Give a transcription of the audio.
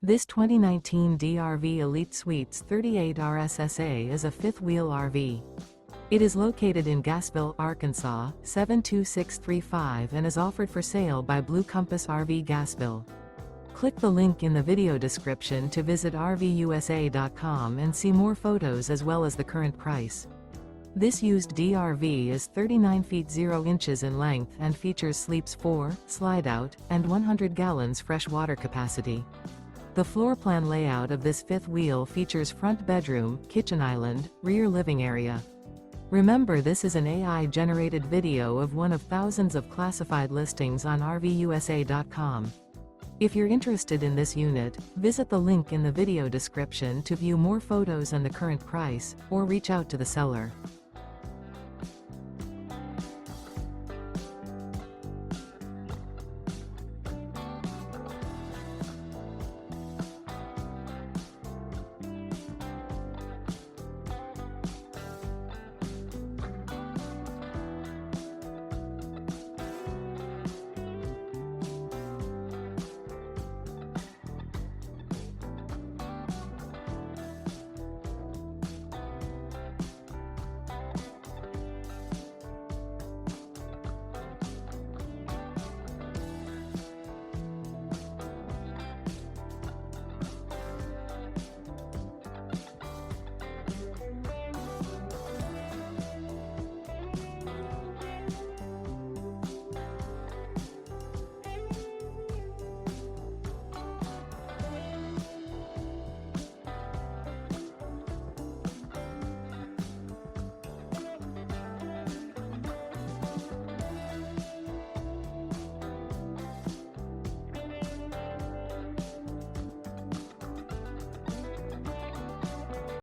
This 2019 DRV Elite Suites 38 RSSA is a fifth-wheel RV. It is located in Gassville, Arkansas, 72635 and is offered for sale by Blue Compass RV Gassville. Click the link in the video description to visit RVUSA.com and see more photos as well as the current price. This used DRV is 39 feet 0 inches in length and features sleeps 4, Slideout, and 100 gallons fresh water capacity. The floor plan layout of this fifth wheel features front bedroom, kitchen island, rear living area. Remember, this is an AI-generated video of one of thousands of classified listings on RVUSA.com. If you're interested in this unit, visit the link in the video description to view more photos and the current price, or reach out to the seller.